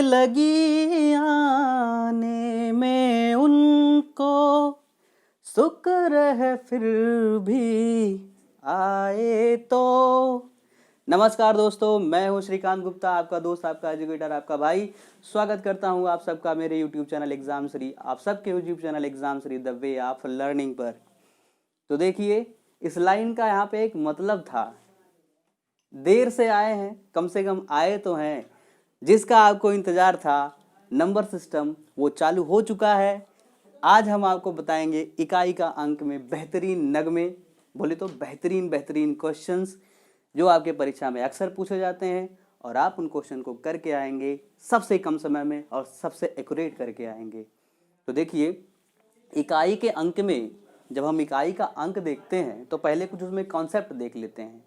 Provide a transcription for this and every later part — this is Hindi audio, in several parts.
लगी आने में उनको, शुक्र है फिर भी आए तो। नमस्कार दोस्तों, मैं हूं श्रीकांत गुप्ता, आपका दोस्त, आपका एजुकेटर, आपका भाई। स्वागत करता हूं आप सबका मेरे यूट्यूब चैनल एग्जाम श्री, आप सबके YouTube channel exam Shri the way of learning पर। तो देखिए, इस लाइन का यहाँ पे एक मतलब था, देर से आए हैं, कम से कम आए तो हैं। जिसका आपको इंतजार था, नंबर सिस्टम वो चालू हो चुका है। आज हम आपको बताएंगे इकाई का अंक में बेहतरीन नगमे, बोले तो बेहतरीन क्वेश्चंस जो आपके परीक्षा में अक्सर पूछे जाते हैं, और आप उन क्वेश्चन को करके आएंगे सबसे कम समय में और सबसे एक्यूरेट करके आएंगे। तो देखिए, इकाई के अंक में जब हम इकाई का अंक देखते हैं तो पहले कुछ उसमें कॉन्सेप्ट देख लेते हैं।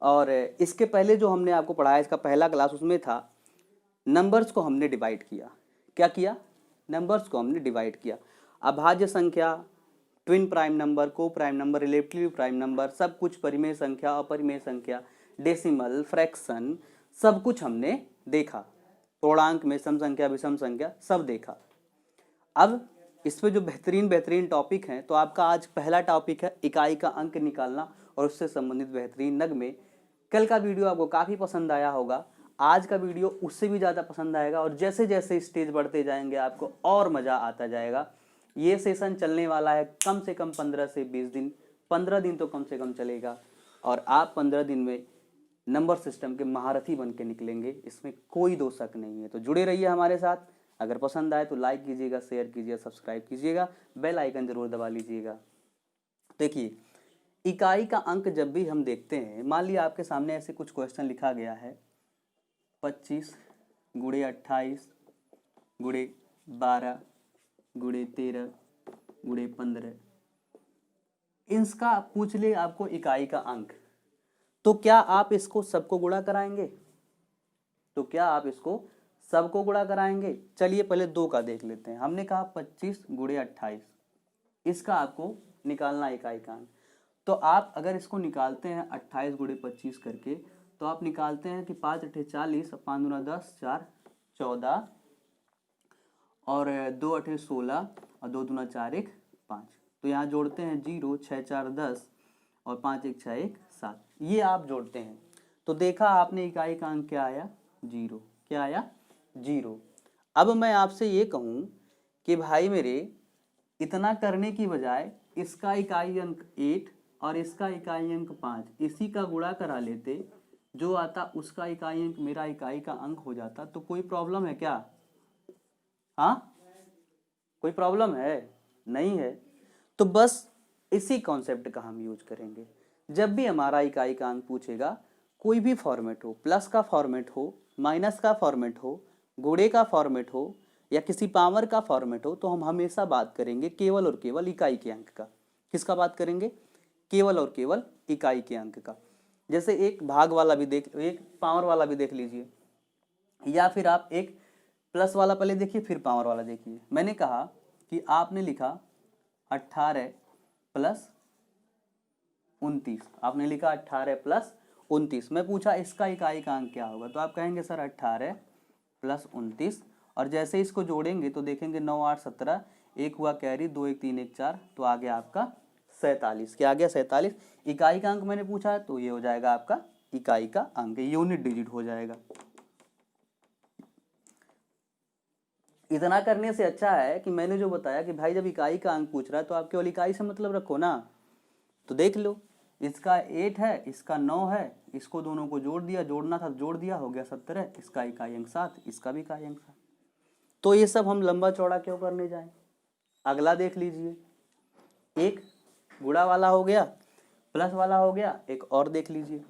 और इसके पहले जो हमने आपको पढ़ाया, इसका पहला क्लास, उसमें था नंबर्स को हमने डिवाइड किया। क्या किया? नंबर्स को हमने डिवाइड किया। अभाज्य संख्या, ट्विन प्राइम नंबर, को prime number, relative prime number, सब कुछ, परिमेय संख्या, अपरिमेय संख्या, डेसिमल, फ्रैक्शन, सब कुछ हमने देखा। पूर्णांक में सम संख्या, विषम संख्या, सब देखा। अब इस पे जो बेहतरीन टॉपिक हैं, तो आपका आज पहला टॉपिक है इकाई का अंक निकालना और उससे संबंधित बेहतरीन नगमे। कल का वीडियो आपको काफ़ी पसंद आया होगा, आज का वीडियो उससे भी ज़्यादा पसंद आएगा, और जैसे जैसे स्टेज बढ़ते जाएंगे आपको और मज़ा आता जाएगा। ये सेशन चलने वाला है कम से कम 15 से 20 दिन, 15 दिन तो कम से कम चलेगा, और आप 15 दिन में नंबर सिस्टम के महारथी बन के निकलेंगे, इसमें कोई दो शक नहीं है। तो जुड़े रहिए हमारे साथ। अगर पसंद आए तो लाइक कीजिएगा, शेयर कीजिएगा, सब्सक्राइब कीजिएगा, बेल आइकन जरूर दबा लीजिएगा। देखिए, इकाई का अंक जब भी हम देखते हैं, मान लिया आपके सामने ऐसे कुछ क्वेश्चन लिखा गया है, 25 गुणे 28 गुणे 12 गुणे 13 गुणे 15, इसका पूछ ले आपको इकाई का अंक, तो क्या आप इसको सबको गुणा कराएंगे? तो क्या आप इसको सबको गुणा कराएंगे? चलिए पहले दो का देख लेते हैं। हमने कहा 25 गुणे 28, इसका आपको निकालना इकाई का अंक। तो आप अगर इसको निकालते हैं 28 गुणे 25 करके, तो आप निकालते हैं कि 5 अठे 40, 5 दूना 10, 4 14, और 2 अठे 16, और 2 दूना 4 1 5। तो यहाँ जोड़ते हैं 0, 6 4 10, और 5 1 6 1 7। ये आप जोड़ते हैं तो देखा आपने इकाई का अंक क्या आया? 0। क्या आया? 0। अब मैं आपसे ये कहूँ कि भाई मेरे, इतना करने की बजाय इसका इकाई अंक 8 और इसका इकाई अंक 5, इसी का गुणा करा लेते, जो आता उसका इकाई अंक मेरा इकाई का अंक हो जाता। तो कोई प्रॉब्लम है क्या? हाँ, कोई प्रॉब्लम है? नहीं है। तो बस इसी कॉन्सेप्ट का हम यूज करेंगे। जब भी हमारा इकाई का अंक पूछेगा, कोई भी फॉर्मेट हो, प्लस का फॉर्मेट हो, माइनस का फॉर्मेट हो, गुणे का फॉर्मेट हो, या किसी पावर का फॉर्मेट हो, तो हम हमेशा बात करेंगे केवल और केवल इकाई के अंक का। किसका बात करेंगे? केवल और केवल इकाई के अंक का। जैसे एक भाग वाला भी देख, एक पावर वाला भी देख लीजिए, या फिर आप एक प्लस वाला पहले देखिए फिर पावर वाला देखिए। मैंने कहा कि आपने लिखा 18 प्लस 29, आपने लिखा 18 प्लस 29। मैं पूछा इसका इकाई का अंक क्या होगा, तो आप कहेंगे सर 18 प्लस 29, और जैसे इसको जोड़ेंगे तो देखेंगे 9 8 17, एक हुआ कैरी, 2 1 3 1 4, तो आ गया आपका 47। क्या आ गया? 47। इकाई का अंक मैंने पूछा, तो ये हो जाएगा आपका इकाई का अंक, यूनिट डिजिट हो जाएगा। इतना करने से अच्छा है कि मैंने जो बताया कि भाई जब इकाई का अंक पूछ रहा है तो आप केवल इकाई से मतलब रखो ना। तो देख लो, इसका 8 है, इसका 9 है, इसको दोनों को जोड़ दिया, जोड़ना था जोड़ दिया, हो गया 17। इसका इकाई अंक 7, इसका भी इकाई अंक 7। तो ये सब हम लंबा चौड़ा क्यों करने जाएं? अगला देख लीजिए, एक गुणा वाला हो गया, प्लस वाला हो गया, एक और देख लीजिए,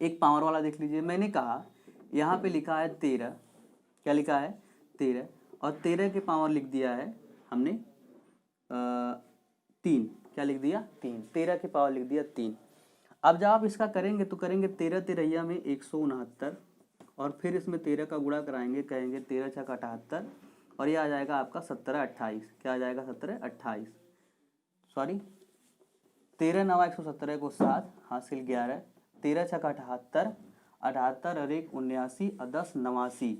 एक पावर वाला देख लीजिए। मैंने कहा यहाँ पे लिखा है 13, क्या लिखा है? 13, और 13 के पावर लिख दिया है हमने 3। क्या लिख दिया? 3। 13 के पावर लिख दिया 3। अब जब आप इसका करेंगे तो करेंगे 13 तिरैया में 169, और फिर इसमें 13 का गुणा कराएंगे, कहेंगे 13 छक 78, और ये आ जाएगा आपका 17 28। क्या आ जाएगा? 17 28, सॉरी 13 9 117 को 7 हासिल 11, 13 छक 78, 78 और 1 79, और 10 89,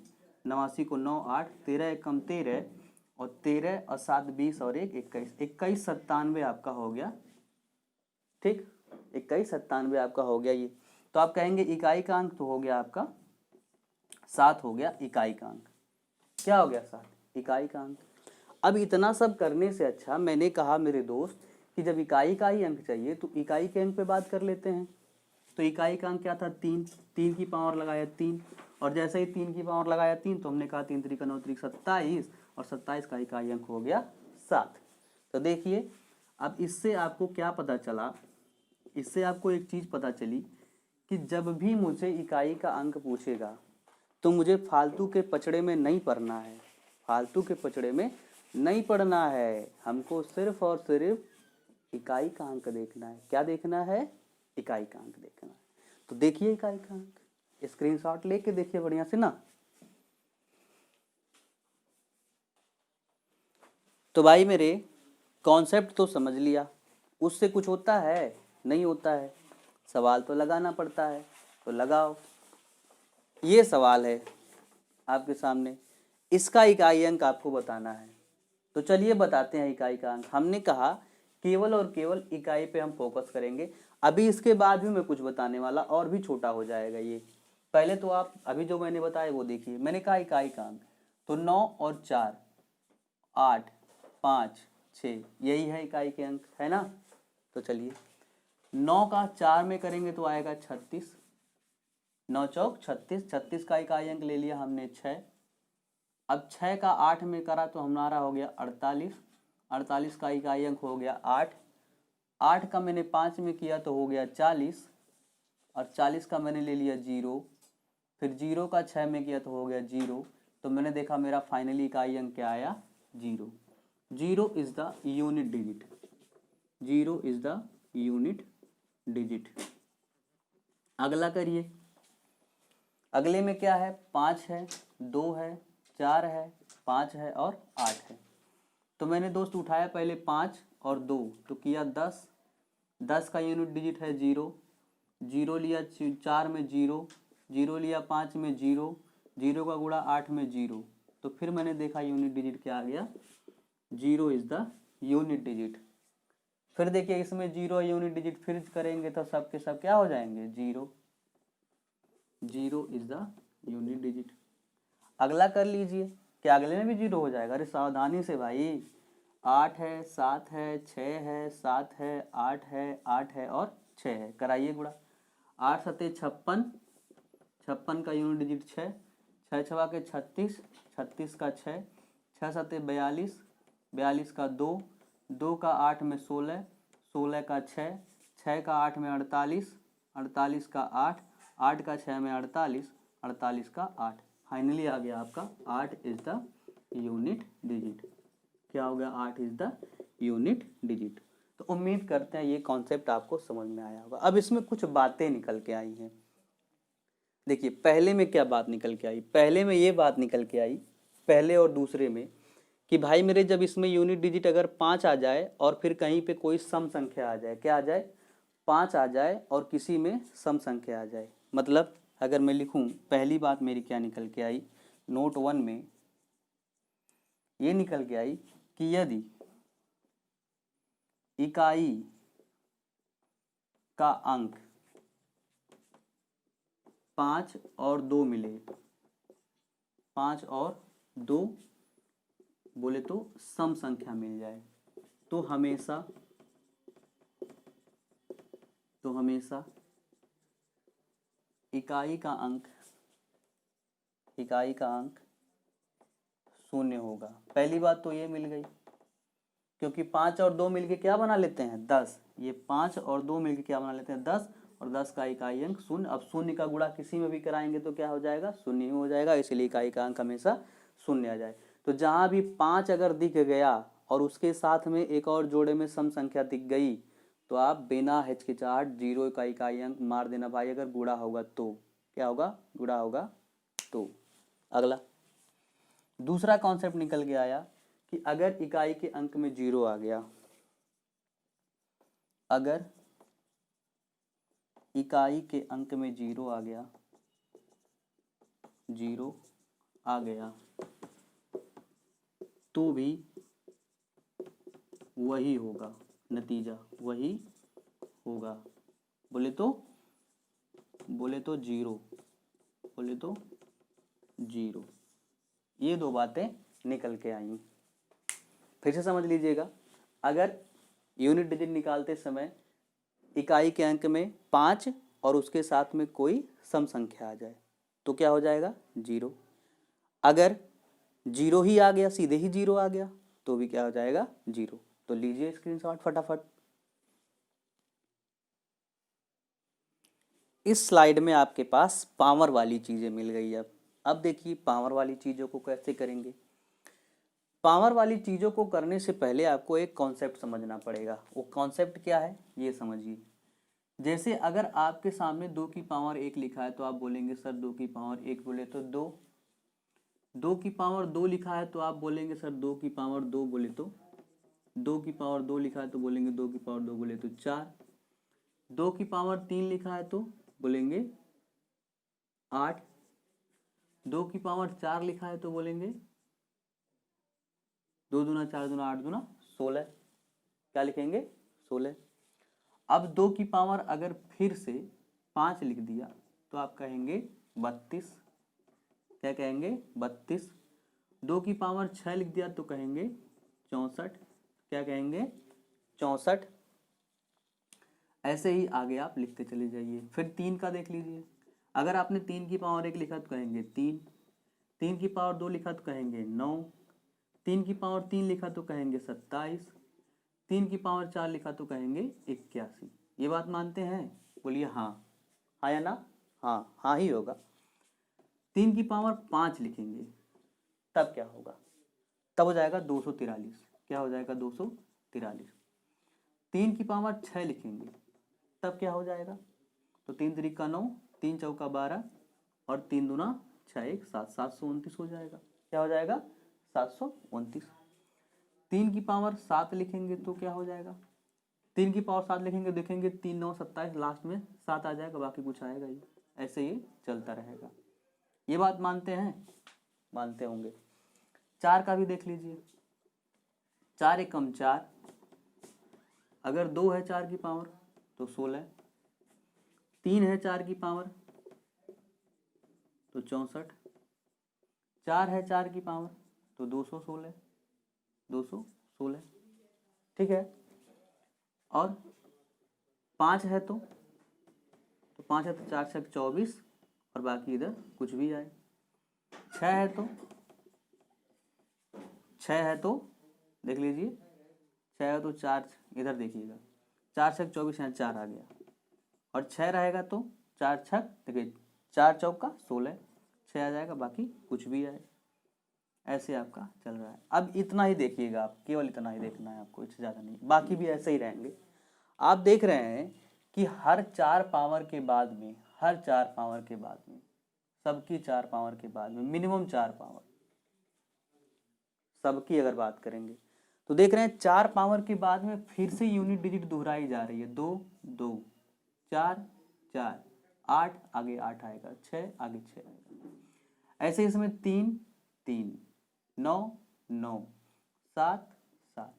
89 को 9 8, 13 एकम 13 और 13 और 7 20 और 1 21, 21 97 आपका हो गया। ठीक, 21 97 आपका हो गया ये। तो आप कहेंगे इकाई का अंक तो हो गया आपका 7 हो गया इकाई का अंक। क्या हो गया 7 इकाई का अंक। अब इतना सब करने से अच्छा मैंने कहा मेरे दोस्त कि जब इकाई का ही अंक चाहिए तो इकाई के अंक पे बात कर लेते हैं। तो इकाई का अंक क्या था 3, 3 की पावर लगाया 3, और जैसे ही 3 की पावर लगाया 3 तो हमने कहा 3 3 9 3 27 और 27 का इकाई अंक हो गया 7। तो देखिए अब इससे आपको क्या पता चला, इससे आपको एक चीज़ पता चली कि जब भी मुझे इकाई का अंक पूछेगा तो मुझे फालतू के पचड़े में नहीं पढ़ना है, फालतू के पचड़े में नहीं पढ़ना है, हमको सिर्फ और सिर्फ इकाई का अंक देखना है। क्या देखना है? इकाई का अंक देखना है। तो देखिए इकाई का अंक, स्क्रीनशॉट लेके देखिए बढ़िया से ना। तो भाई मेरे कॉन्सेप्ट तो समझ लिया, उससे कुछ होता है? नहीं होता है, सवाल तो लगाना पड़ता है, तो लगाओ। ये सवाल है आपके सामने, इसका इकाई अंक आपको बताना है। तो चलिए बताते हैं इकाई का अंक। हमने कहा केवल और केवल इकाई पे हम फोकस करेंगे। अभी इसके बाद भी मैं कुछ बताने वाला और भी छोटा हो जाएगा ये। पहले तो आप अभी जो मैंने बताया वो देखिए। मैंने कहा इकाई का अंक, तो 9 और 4 8 5 6 यही है इकाई के अंक, है ना। तो चलिए 9 का 4 में करेंगे तो आएगा 36, 9 चौक 36, 36 का इकाई अंक ले लिया हमने 6। अब 6 का 8 में करा तो हमारा हो गया 48, 48 का इकाई अंक हो गया 8, 8 का मैंने 5 में किया तो हो गया 40, और 40 का मैंने ले लिया 0, फिर 0 का 6 में किया तो हो गया 0। तो मैंने देखा मेरा फाइनली इकाई अंक क्या आया? 0। 0 is the unit digit, 0 is the unit digit. अगला करिए, अगले में क्या है? 5 है, 2 है, 4 है, 5 है और 8 है। तो मैंने दोस्त उठाया पहले 5 और 2 तो किया 10, 10 का यूनिट डिजिट है 0, 0 लिया 4 में 0, 0 लिया 5 में 0, 0 का गुणा 8 में 0। तो फिर मैंने देखा यूनिट डिजिट क्या आ गया? 0 इज द यूनिट डिजिट। फिर देखिए इसमें 0 यूनिट डिजिट फिर करेंगे तो सब के सब क्या हो जाएंगे? 0। 0 इज द यूनिट डिजिट। अगला कर लीजिए, क्या अगले में भी 0 हो जाएगा? अरे सावधानी से भाई, 8 है, 7 है, 6 है, 7 है, 8 है, 8 है और 6 है। कराइए गुणा, 8 सते 56, 56 का यूनिट डिजिट 6, 6 छवा के 36, 36 का 6, 6 सते 42, 42 का 2, 2 का 8 में 16, 16 का 6, 6 का 8 में 48, 48 का 8, 8 का 6 में 48, 48 का 8। फाइनली आ गया आपका 8 इज द यूनिट डिजिट। क्या हो गया? 8 इज द यूनिट डिजिट। तो उम्मीद करते हैं ये कॉन्सेप्ट आपको समझ में आया होगा। अब इसमें कुछ बातें निकल के आई हैं। देखिए पहले में क्या बात निकल के आई? पहले में ये बात निकल के आई, पहले और दूसरे में, कि भाई मेरे जब इसमें यूनिट डिजिट अगर 5 आ जाए और फिर कहीं पे कोई सम संख्या आ जाए, क्या आ जाए? 5 आ जाए और किसी में सम संख्या आ जाए, मतलब अगर मैं लिखूं, पहली बात मेरी क्या निकल के आई नोट 1 में? ये निकल के आई कि यदि इकाई का अंक 5 और 2 मिले, 5 और 2 बोले तो सम संख्या मिल जाए, तो हमेशा इकाई का अंक 0 होगा। पहली बात तो ये मिल गई, क्योंकि 5 और 2 मिलके क्या बना लेते हैं? 10। ये 5 और 2 मिलके क्या बना लेते हैं? 10, और 10 का इकाई अंक 0। अब 0 का गुणा किसी में भी कराएंगे तो क्या हो जाएगा? 0 ही हो जाएगा, इसलिए इकाई का अंक हमेशा 0 आ जाए। तो जहाँ भी 5 अगर दिख गया और उसके साथ में एक और जोड़े में सम संख्या दिख गई तो आप बिना हिचकिचाहट 0 का इकाई अंक मार देना भाई, अगर गुणा होगा तो। क्या होगा? गुणा होगा तो। अगला दूसरा कॉन्सेप्ट निकल के आया कि अगर इकाई के अंक में 0 आ गया, अगर इकाई के अंक में 0 आ गया, 0 आ गया तो भी वही होगा, नतीजा वही होगा। बोले तो जीरो, बोले तो जीरो। ये दो बातें निकल के आई। फिर से समझ लीजिएगा, अगर यूनिट डिजिट निकालते समय इकाई के अंक में 5 और उसके साथ में कोई सम संख्या आ जाए तो क्या हो जाएगा, जीरो। अगर जीरो ही आ गया, सीधे ही जीरो आ गया तो भी क्या हो जाएगा, जीरो। तो लीजिए स्क्रीनशॉट फटाफट। इस स्लाइड में आपके पास पावर वाली चीजें मिल गई। अब देखिए पावर वाली चीजों को कैसे करेंगे। पावर वाली चीजों को करने से पहले आपको एक कॉन्सेप्ट समझना पड़ेगा। वो कॉन्सेप्ट क्या है ये समझिए। जैसे अगर आपके सामने 2 की पावर 1 लिखा है तो आप बोलेंगे सर 2 की पावर 1 बोले तो 2। 2 की पावर 2 लिखा है तो आप बोलेंगे सर 2 की पावर 2 बोले तो 2 की पावर 2 लिखा है तो बोलेंगे 2 की पावर 2 बोले तो 4। 2 की पावर 3 लिखा है तो बोलेंगे 8। 2 की पावर 4 लिखा है तो बोलेंगे 2 दूना 4 दूना 8 दूना 16। क्या लिखेंगे, 16। अब 2 की पावर अगर फिर से 5 लिख दिया तो आप कहेंगे 32। क्या कहेंगे, 32। 2 की पावर 6 लिख दिया तो कहेंगे 64। क्या कहेंगे, 64। ऐसे ही आगे आप लिखते चले जाइए। फिर 3 का देख लीजिए। अगर आपने 3 की पावर 1 लिखा तो कहेंगे 3। 3 की पावर 2 लिखा तो कहेंगे 9। 3 की पावर 3 लिखा तो कहेंगे 27। 3 की पावर 4 लिखा तो कहेंगे 81। ये बात मानते हैं, बोलिए हाँ। हाँ या ना, हाँ हाँ ही होगा। 3 की पावर 5 लिखेंगे तब क्या होगा, तब हो जाएगा 243। क्या हो जाएगा, 243। 3 की पावर 6 लिखेंगे तब क्या हो जाएगा, तो 3 त्रिका 9, 3 चौका 12 और 3 दूना 6 1 7, 729 हो जाएगा। क्या हो जाएगा, 729। 3 की पावर 7 लिखेंगे तो क्या हो जाएगा, 3 की पावर 7 लिखेंगे, देखेंगे 3 9 27, लास्ट में 7 आ जाएगा, बाकी कुछ आएगा ही। ऐसे ये चलता रहेगा। ये बात मानते हैं, मानते होंगे। 4 का भी देख लीजिए। 4 एकम 4, अगर 2 है 4 की पावर तो 16। 3 है 4 की पावर तो 64। 4 है 4 की पावर तो 216। 216 ठीक है। और 5 है तो 5 है तो 4 6 24 और बाकी इधर कुछ भी आए। 6 है तो 6 है तो देख लीजिए, 6 है तो 4 इधर देखिएगा, 4 6 24 यहाँ 4 आ गया। और 6 रहेगा तो 4 6 देखिए 4 चौका 16, 6 आ जाएगा, बाकी कुछ भी आए। ऐसे आपका चल रहा है। अब इतना ही देखिएगा, आप केवल इतना ही देखना है आपको, इससे ज़्यादा नहीं, बाकी भी ऐसे ही रहेंगे। आप देख रहे हैं कि हर 4 पावर के बाद में, हर 4 पावर के बाद में, सबकी 4 पावर के बाद में मिनिमम 4 पावर, सबकी अगर बात करेंगे तो देख रहे हैं 4 पावर के बाद में फिर से यूनिट डिजिट दोहराई जा रही है। 2 2 4 4 8, आगे 8 आएगा, 6 आगे 6 आएगा। ऐसे इसमें 3 3 9 9 7 7,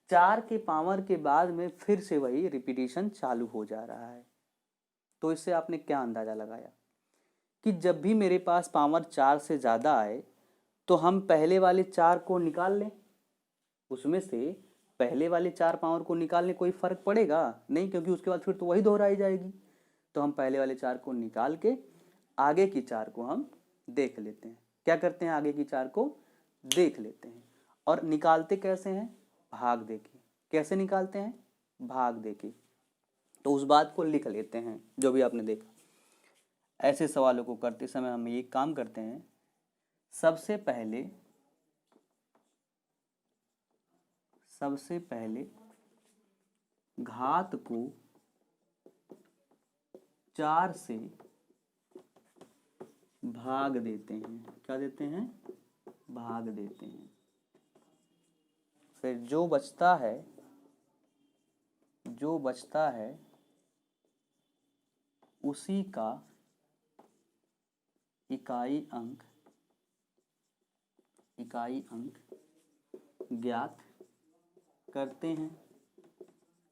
4 के पावर के बाद में फिर से वही रिपीटिशन चालू हो जा रहा है। तो इससे आपने क्या अंदाजा लगाया कि जब भी मेरे पास पावर 4 से ज़्यादा आए तो हम पहले वाले 4 को निकाल लें, उसमें से पहले वाले 4 पावर को निकालने कोई फर्क पड़ेगा नहीं, क्योंकि उसके बाद फिर तो वही दोहराई जाएगी। तो हम पहले वाले 4 को निकाल के आगे की 4 को हम देख लेते हैं। क्या करते हैं, आगे की 4 को देख लेते हैं। और निकालते कैसे हैं, भाग देके। कैसे निकालते हैं, भाग देके। तो उस बात को लिख लेते हैं जो भी आपने देखा। ऐसे सवालों को करते समय हम ये काम करते हैं, सबसे पहले घात को 4 से भाग देते हैं। क्या देते हैं, भाग देते हैं। फिर जो बचता है उसी का इकाई अंक इकाई अंक ज्ञात करते हैं,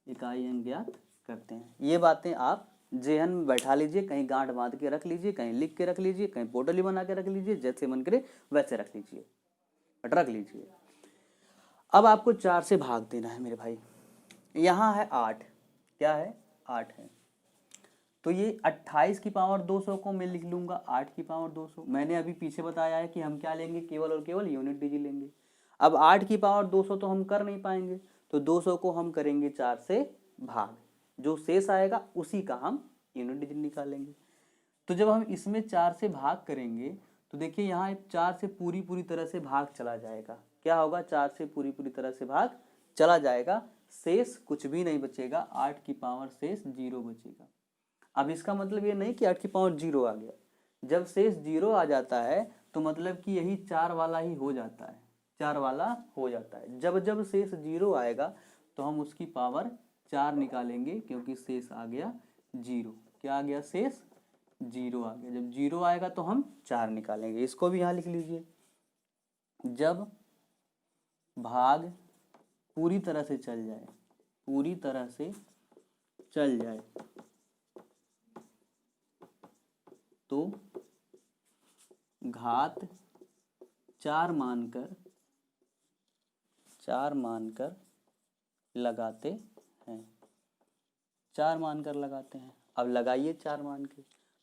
इकाई अंक ज्ञात करते हैं। ये बातें आप जेहन में बैठा लीजिए, कहीं गांठ बांध के रख लीजिए, कहीं लिख के रख लीजिए, कहीं पोटली बना के रख लीजिए, जैसे मन करे वैसे रख लीजिए, बट रख लीजिए। अब आपको 4 से भाग देना है मेरे भाई। यहाँ है 8, क्या है 8 है, तो ये 28 की पावर 200 को मैं लिख लूँगा 8 की पावर 200। मैंने अभी पीछे बताया है कि हम क्या लेंगे, केवल और केवल यूनिट डिजिट लेंगे। अब 8 की पावर 200 तो हम कर नहीं पाएंगे, तो 200 को हम करेंगे 4 से भाग, जो शेष आएगा उसी का हम यूनिट डिजिट निकालेंगे। तो जब हम इसमें 4 से भाग करेंगे तो देखिए यहाँ 4 से पूरी तरह से भाग चला जाएगा। क्या होगा, 4 से पूरी तरह से भाग चला जाएगा, शेष कुछ भी नहीं बचेगा, 8 की पावर शेष 0 बचेगा। अब इसका मतलब ये नहीं कि 8 की पावर 0 आ गया, जब शेष 0 आ जाता है तो मतलब कि यही 4 वाला ही हो जाता है, 4 वाला हो जाता है। जब जब शेष 0 आएगा तो हम उसकी पावर 4 निकालेंगे, क्योंकि शेष आ गया 0। क्या आ गया, शेष 0 आ गया। जब 0 आएगा तो हम 4 निकालेंगे। इसको भी यहाँ लिख लीजिए, जब भाग पूरी तरह से चल जाए, पूरी तरह से चल जाए तो घात 4 मानकर लगाते हैं, 4 मानकर लगाते हैं। अब लगाइए 4 मान के,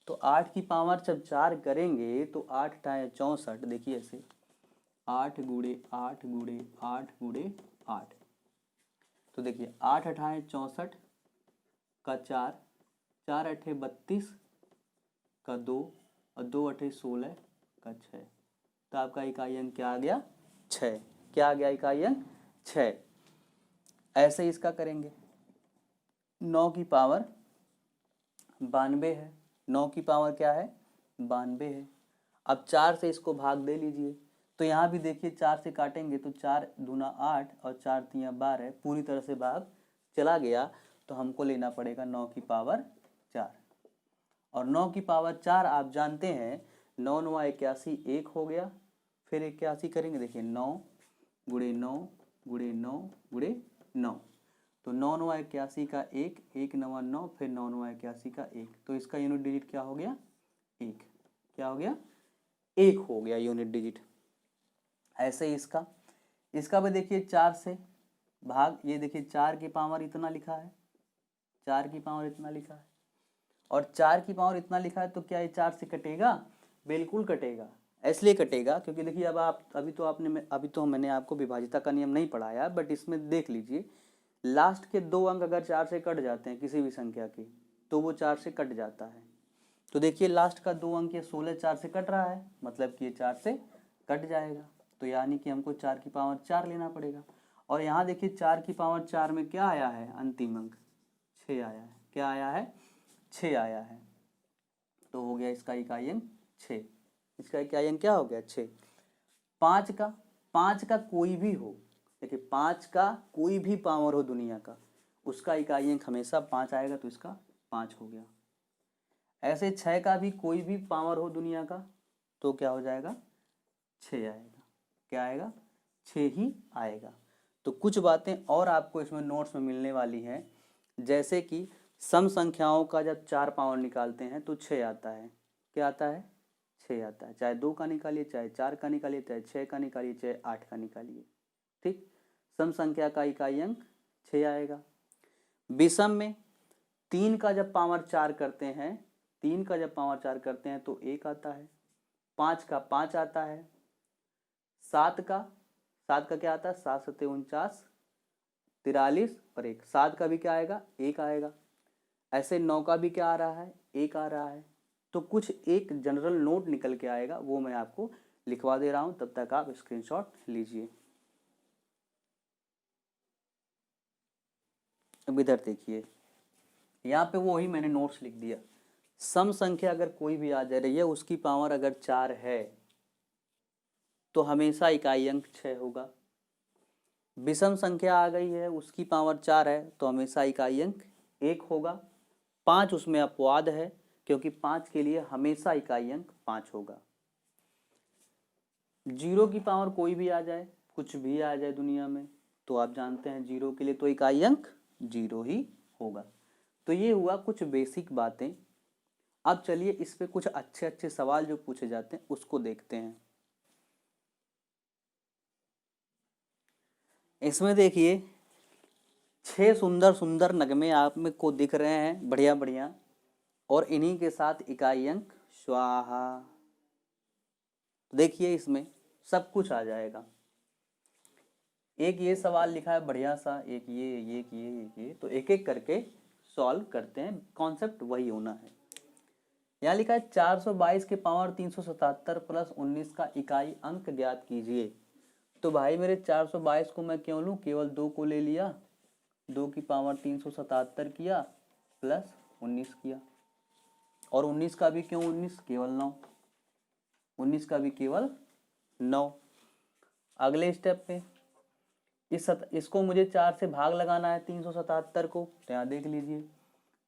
तो 8 की पावर जब 4 करेंगे तो 8 टाइम 64, देखिए ऐसे 8 गुणे 8 गुणे 8 गुणे 8, तो देखिए 8 अठाए 64 का 4, 4 अठे 32 का 2 और 2 अठे 16 का 6, तो आपका इकाई अंक क्या आ गया, 6। क्या आ गया, इकाई अंक 6। ऐसे इसका करेंगे, 9 की पावर 92 है, 9 की पावर क्या है, 92 है। अब 4 से इसको भाग दे लीजिए, तो यहाँ भी देखिए 4 से काटेंगे तो 4 दूना 8 और 4 तिया 12, पूरी तरह से भाग चला गया, तो हमको लेना पड़ेगा 9 की पावर 4। और 9 की पावर 4 आप जानते हैं, 9 9 81 1 हो गया, फिर 81 करेंगे, देखिए 9 गुणे 9 गुणे 9 गुणे 9, तो 9 9 81 का 1, 1 9 9, फिर 9 9 81 का 1, तो इसका यूनिट डिजिट क्या हो गया, 1। क्या हो गया, 1 हो गया यूनिट डिजिट। ऐसे ही इसका भी देखिए 4 से भाग, ये देखिए 4 की पावर इतना लिखा है, 4 की पावर इतना लिखा है, और 4 की पावर इतना लिखा है, तो क्या ये 4 से कटेगा, बिल्कुल कटेगा। इसलिए कटेगा क्योंकि देखिए अब आप अभी तो मैंने आपको विभाजिता का नियम नहीं पढ़ाया, बट इसमें देख लीजिए लास्ट के 2 अंक अगर 4 से कट जाते हैं किसी भी संख्या के, तो वो 4 से कट जाता है। तो देखिए लास्ट का 2 अंक ये 16 4 से कट रहा है, मतलब कि ये 4 से कट जाएगा, तो यानी कि हमको 4 की पावर 4 लेना पड़ेगा। और यहाँ देखिए 4 की पावर 4 में क्या आया है, अंतिम अंक 6 आया है। क्या आया है, 6 आया है, तो हो गया इसका इकाई अंक 6। इसका इकाई अंक क्या हो गया, 6। 5 का कोई भी हो, देखिए 5 का कोई भी पावर हो दुनिया का, उसका इकाई अंक हमेशा 5 आएगा, तो इसका 5 हो गया। ऐसे 6 का भी कोई भी पावर हो दुनिया का, तो क्या हो जाएगा, 6 आएगा। क्या आएगा, 6 ही आएगा। तो कुछ बातें और आपको इसमें नोट्स में मिलने वाली हैं, जैसे कि सम संख्याओं का जब 4 पावर निकालते हैं तो 6 आता है। क्या आता है, 6 आता है। चाहे 2 का निकालिए, चाहे 4 का निकालिए, चाहे 6 का निकालिए, चाहे 8 का निकालिए, ठीक। सम संख्या का इकाई अंक 6 आएगा। विषम में 3 का जब पावर 4 करते हैं, 3 का जब पावर 4 करते हैं तो 1 आता है। 5 का 5 आता है। 7 का क्या आता है, 7 7 49 43 और 1, 7 का भी क्या आएगा, 1 आएगा। ऐसे 9 का भी क्या आ रहा है, 1 आ रहा है। तो कुछ एक जनरल नोट निकल के आएगा, वो मैं आपको लिखवा दे रहा हूं, तब तक आप स्क्रीनशॉट लीजिए। अब इधर देखिए, यहाँ पे वो ही मैंने नोट्स लिख दिया। सम संख्या अगर कोई भी आ जा रही है, उसकी पावर अगर 4 है तो हमेशा इकाई अंक 6 होगा। विषम संख्या आ गई है, उसकी पावर 4 है तो हमेशा इकाई अंक 1 होगा। 5 उसमें अपवाद है, क्योंकि 5 के लिए हमेशा इकाई अंक 5 होगा। जीरो की पावर कोई भी आ जाए, कुछ भी आ जाए दुनिया में, तो आप जानते हैं जीरो के लिए तो इकाई अंक जीरो ही होगा। तो ये हुआ कुछ बेसिक बातें। अब चलिए इस पे कुछ अच्छे अच्छे सवाल जो पूछे जाते हैं उसको देखते हैं। इसमें देखिए 6 सुंदर सुंदर नगमे आप में को दिख रहे हैं, बढ़िया बढ़िया, और इन्हीं के साथ इकाई अंक स्वाहा। देखिए इसमें सब कुछ आ जाएगा। एक ये सवाल लिखा है बढ़िया सा, एक ये, एक ये, एक ये, तो एक एक करके सॉल्व करते हैं, कॉन्सेप्ट वही होना है। यहाँ लिखा है 422 के पावर 377 प्लस 19 का इकाई अंक ज्ञात कीजिए। तो भाई मेरे 422 को मैं क्यों लूँ, केवल 2 को ले लिया, 2 की पावर 377 किया प्लस 19 किया, और 19 का भी क्यों 19, केवल 9, 19 का भी केवल 9। अगले स्टेप पे इसको मुझे 4 से भाग लगाना है 377 को, तो यहाँ देख लीजिए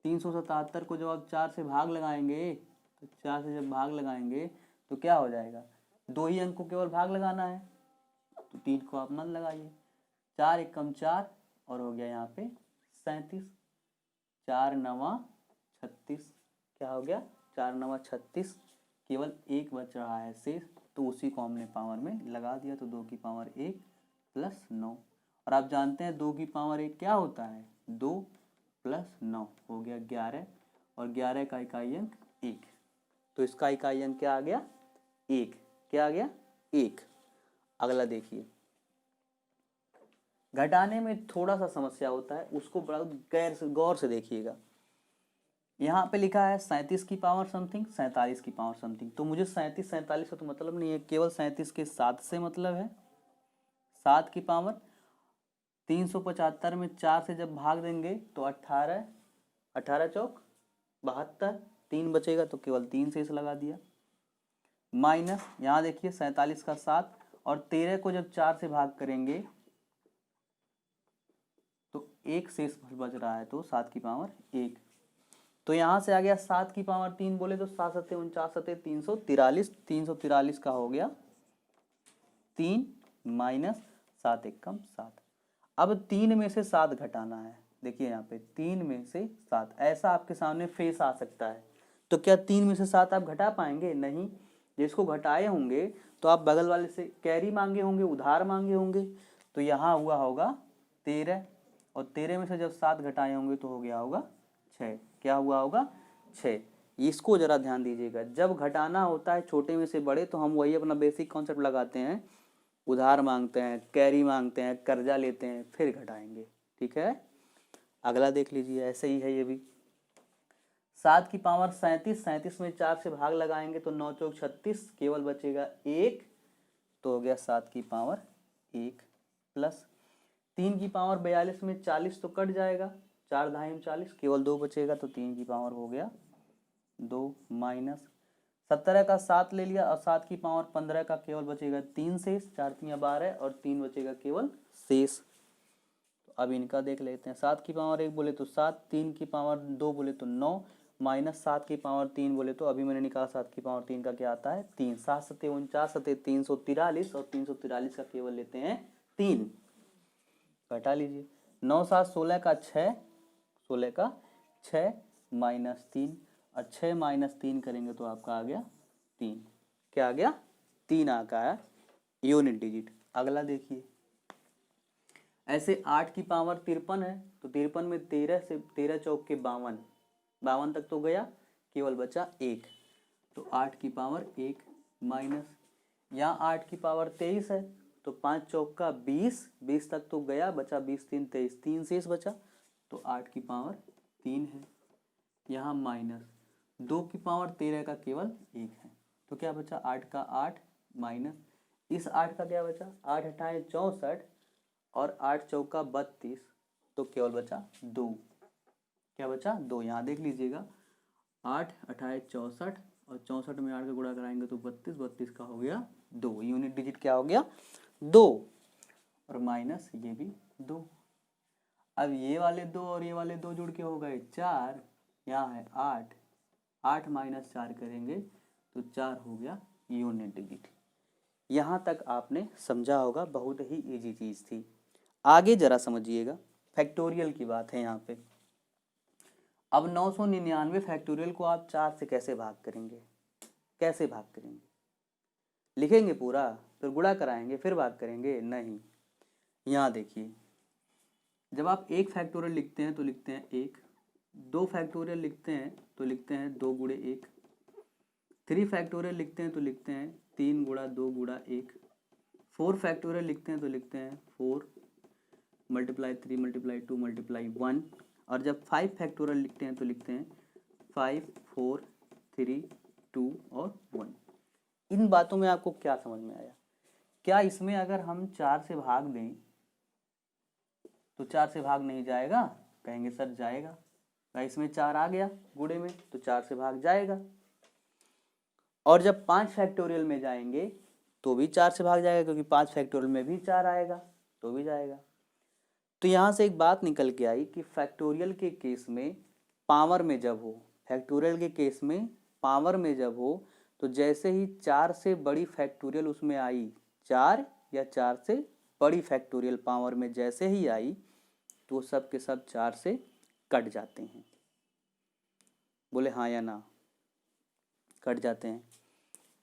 377 को जब आप 4 से भाग लगाएंगे, तो 4 से जब भाग लगाएंगे तो क्या हो जाएगा, 2 ही अंक को केवल भाग लगाना है, तो 3 को आप मत लगाइए, 4 एकम 4 और हो गया यहाँ पे 37, 4 नवा 36, क्या हो गया 4 नवा 36, केवल एक बच रहा है शेष, तो उसी को हमने पावर में लगा दिया, तो 2 की पावर 1 प्लस 9, और आप जानते हैं 2 की पावर 1 क्या होता है, 2 प्लस 9 हो गया 11, और 11 का इकाई अंक 1, तो इसका इकाई अंक क्या आ गया 1, क्या आ गया 1। अगला देखिए, घटाने में थोड़ा सा समस्या होता है, उसको बड़ा गौर से देखिएगा। यहाँ पे लिखा है 37 की पावर समथिंग, 47 की पावर समथिंग, तो मुझे 37 47 से तो मतलब नहीं है, केवल 37 के 7 से मतलब है। 7 की पावर 375 में 4 से जब भाग देंगे तो 18, 18 चौक 72, 3 बचेगा तो केवल 3 शेष लगा दिया, माइनस यहाँ देखिए 47 का 7, और 13 को जब 4 से भाग करेंगे तो 1 शेष बच रहा है, तो 7 की पावर 1, तो यहाँ से आ गया 7 की पावर 3 बोले तो 7 सत्ते 49 सत्ते 343, 343 का हो गया 3 माइनस 7 एकम 7। अब 3 में से 7 घटाना है, देखिए यहाँ पे 3 में से 7, ऐसा आपके सामने फेस आ सकता है, तो क्या 3 में से 7 आप घटा पाएंगे, नहीं। जिसको घटाए होंगे तो आप बगल वाले से कैरी मांगे होंगे, उधार मांगे होंगे, तो यहाँ हुआ होगा 13, और 13 में से जब 7 घटाए होंगे तो हो गया होगा 6, क्या हुआ होगा 6। इसको जरा ध्यान दीजिएगा, जब घटाना होता है छोटे में से बड़े तो हम वही अपना बेसिक कॉन्सेप्ट लगाते हैं, उधार मांगते हैं, कैरी मांगते हैं, कर्जा लेते हैं, फिर घटाएंगे, ठीक है। अगला देख लीजिए, ऐसे ही है ये भी। 7 की पावर 37, 37 में 4 से भाग लगाएंगे तो 9 चौक 36, केवल बचेगा 1, तो हो गया 7 की पावर 1, प्लस 3 की पावर 42 में 40 तो कट जाएगा, 4 धाई 40, केवल 2 बचेगा, तो 3 की पावर हो गया 2, माइनस 17 का 7 ले लिया, और 7 की पावर 15 का केवल बचेगा 3 शेष, 4 3 12, और 3 बचेगा केवल शेष। तो अब इनका देख लेते हैं, 7 की पावर 1 बोले तो 7, 3 की पावर 2 बोले तो 9, माइनस 7 की पावर 3 बोले तो अभी मैंने निकाला 7 की पावर 3 का क्या आता है 3, 7 सत्ते 49 सत्ते 343, और 343 का केवल लेते हैं 3, घटा लीजिए, 9 7 16 का 6, 16 का 6 माइनस 3, और 6 माइनस 3 करेंगे तो आपका आ गया 3, क्या आ गया 3 आका है यूनिट डिजिट। अगला देखिए, ऐसे 8 की पावर 53 है, तो 53 में 13 से 13 चौक के 52, 52 तक तो गया, केवल बचा 1, तो 8 की पावर 1, माइनस यहाँ 8 की पावर 23 है, तो 5 चौक का 20, 20 तक तो गया, बचा 20 3 23, 3 शेष बचा, तो 8 की पावर 3 है, यहाँ माइनस 2 की पावर 13 का केवल 1 है, तो क्या बचा 8 का 8, माइनस इस 8 का क्या बचा, 8 अठाए 64, और 8 चौका 32, तो केवल बचा 2, क्या बचा 2, यहाँ देख लीजिएगा 8 अठाए 64, और 64 में 8 का गुणा कराएंगे तो 32, 32 का हो गया 2, यूनिट डिजिट क्या हो गया 2, और माइनस ये भी 2। अब ये वाले 2 और ये वाले 2 जुड़ के हो गए 4, यहाँ है 8 माइनस 4 करेंगे तो 4 हो गया यूनिट डिजिट। यहाँ तक आपने समझा होगा, बहुत ही इजी चीज़ थी। आगे जरा समझिएगा, फैक्टोरियल की बात है यहाँ पे। अब 999 फैक्टोरियल को आप 4 से कैसे भाग करेंगे? कैसे भाग करेंगे? लिखेंगे पूरा, फिर गुणा कराएंगे, फिर भाग करेंगे? नहीं। यहाँ देखिए, जब आप 1 फैक्टोरियल लिखते हैं तो लिखते हैं 1, 2 फैक्टोरियल लिखते हैं तो लिखते हैं 2 गुणे 1, 3 फैक्टोरियल लिखते हैं तो लिखते हैं 3 गुणा 2 गुणा 1, 4 फैक्टोरियल लिखते हैं तो लिखते हैं 4 मल्टीप्लाई 3 मल्टीप्लाई 2 मल्टीप्लाई 1, और जब 5 फैक्टोरियल लिखते हैं तो लिखते हैं 5 4 3 2 और 1। इन बातों में आपको क्या समझ में आया? क्या इसमें अगर हम 4 से भाग दें तो 4 से भाग नहीं जाएगा? कहेंगे सर जाएगा। क्या इसमें 4 आ गया गुणे में तो 4 से भाग जाएगा। और जब 5 फैक्टोरियल में जाएंगे तो भी 4 से भाग जाएगा, क्योंकि 5 फैक्टोरियल में भी 4 आएगा तो भी जाएगा। तो यहाँ से एक बात निकल के आई कि फैक्टोरियल के केस में पावर में जब हो, फैक्टोरियल के केस में पावर में जब हो, तो जैसे ही 4 से बड़ी फैक्टोरियल उसमें आई, 4 या 4 से बड़ी फैक्टोरियल पावर में जैसे ही आई, तो सब के सब 4 से कट जाते हैं। बोले हाँ या ना? कट जाते हैं।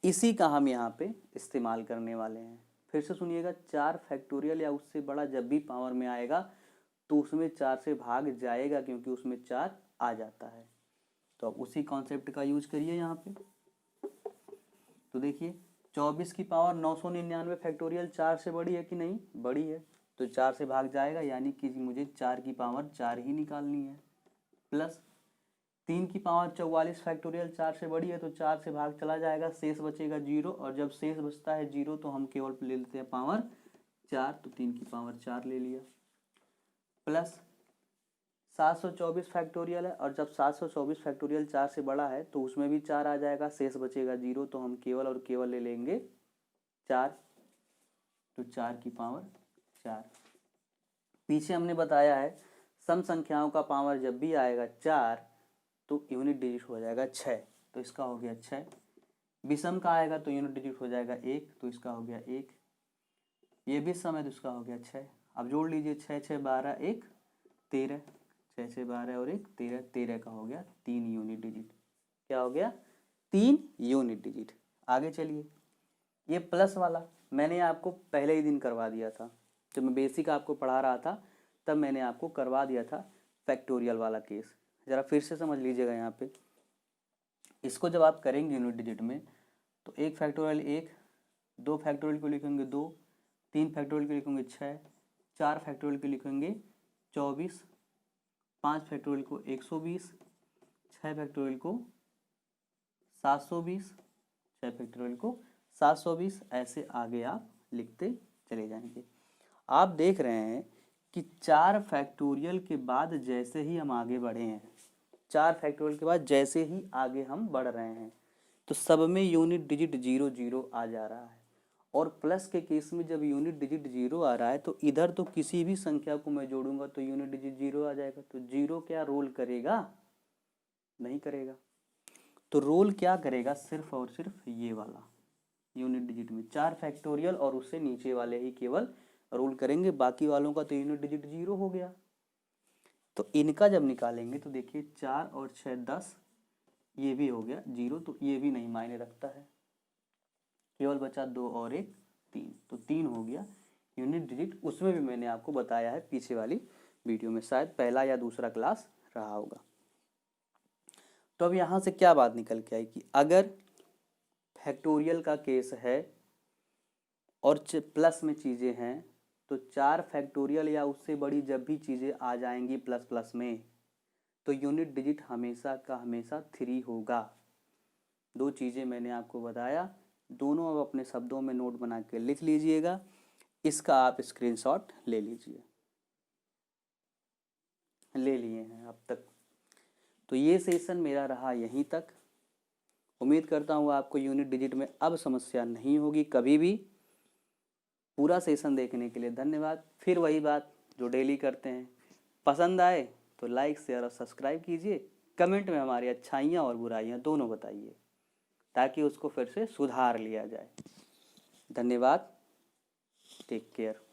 इसी का हम यहाँ पे इस्तेमाल करने वाले हैं। फिर से सुनिएगा, 4 फैक्टोरियल या उससे बड़ा जब भी पावर में आएगा तो उसमें 4 से भाग जाएगा, क्योंकि उसमें 4 आ जाता है। तो अब उसी कॉन्सेप्ट का यूज करिए यहाँ पे। तो देखिए, 24 की पावर 999 फैक्टोरियल 4 से बड़ी है कि नहीं? बड़ी है, तो 4 से भाग जाएगा, यानी कि मुझे 4 की पावर 4 ही निकालनी है। प्लस 3 की पावर 44 फैक्टोरियल 4 से बड़ी है, तो 4 से भाग चला जाएगा, शेष बचेगा 0, और जब शेष बचता है 0 तो हम केवल ले लेते हैं पावर 4, तो 3 की पावर 4 ले लिया। प्लस 724 फैक्टोरियल है, और जब 724 फैक्टोरियल 4 से बड़ा है तो उसमें भी 4 आ जाएगा, शेष बचेगा 0, तो हम केवल और केवल ले लेंगे 4, तो 4 की पावर 4। पीछे हमने बताया है सम संख्याओं का पावर जब भी आएगा 4 तो यूनिट डिजिट हो जाएगा 6, तो इसका हो गया 6। विषम का आएगा तो यूनिट डिजिट हो जाएगा 1, तो इसका हो गया 1। ये भी सम है तो इसका हो गया 6। अब जोड़ लीजिए, 6 6 12 1 13, 6 6 12 और 1 13, 13 का हो गया 3 यूनिट डिजिट। क्या हो गया? 3 यूनिट डिजिट। आगे चलिए, ये प्लस वाला मैंने आपको पहले ही दिन करवा दिया था, जब मैं बेसिक आपको पढ़ा रहा था तब मैंने आपको करवा दिया था फैक्टोरियल वाला केस। ज़रा फिर से समझ लीजिएगा यहाँ पे। इसको जब आप करेंगे यूनिट डिजिट में, तो 1 फैक्टोरियल 1, 2 फैक्टोरियल को लिखेंगे 2, 3 फैक्टोरियल को लिखेंगे 6, 4 फैक्टोरियल को लिखेंगे 24, 5 फैक्टोरियल को 120, 6 फैक्टोरियल को 720, 6 फैक्टोरियल को 720, ऐसे आगे आप लिखते चले जाएंगे। आप देख रहे हैं कि 4 फैक्टोरियल के बाद जैसे ही हम आगे बढ़े हैं, 4 फैक्टोरियल के बाद जैसे ही आगे हम बढ़ रहे हैं, तो सब में यूनिट डिजिट 0 0 आ जा रहा है। और प्लस के केस में जब यूनिट डिजिट 0 आ रहा है तो इधर तो किसी भी संख्या को मैं जोड़ूंगा तो यूनिट डिजिट 0 आ जाएगा। तो 0 क्या रोल करेगा? नहीं करेगा। तो रोल क्या करेगा? सिर्फ और सिर्फ ये वाला यूनिट डिजिट में 4 फैक्टोरियल और उससे नीचे वाले ही केवल रोल करेंगे, बाकी वालों का तो यूनिट डिजिट 0 हो गया। तो इनका जब निकालेंगे तो देखिए 4 और 6 10, ये भी हो गया 0, तो ये भी नहीं मायने रखता है, केवल बचा 2 और 1 3, तो 3 हो गया यूनिट डिजिट। उसमें भी मैंने आपको बताया है पीछे वाली वीडियो में, शायद पहला या दूसरा क्लास रहा होगा। तो अब यहाँ से क्या बात निकल के आई कि अगर फैक्टोरियल का केस है और प्लस में चीज़ें हैं, तो 4 फैक्टोरियल या उससे बड़ी जब भी चीज़ें आ जाएंगी प्लस प्लस में, तो यूनिट डिजिट हमेशा का हमेशा 3 होगा। 2 चीज़ें मैंने आपको बताया, दोनों अब अपने शब्दों में नोट बना के लिख लीजिएगा। इसका आप स्क्रीनशॉट ले लीजिए। ले लिए हैं अब तक। तो ये सेशन मेरा रहा यहीं तक। उम्मीद करता हूँ आपको यूनिट डिजिट में अब समस्या नहीं होगी कभी भी। पूरा सेशन देखने के लिए धन्यवाद। फिर वही बात जो डेली करते हैं, पसंद आए तो लाइक शेयर और सब्सक्राइब कीजिए। कमेंट में हमारी अच्छाइयाँ और बुराइयाँ दोनों बताइए, ताकि उसको फिर से सुधार लिया जाए। धन्यवाद। Take care.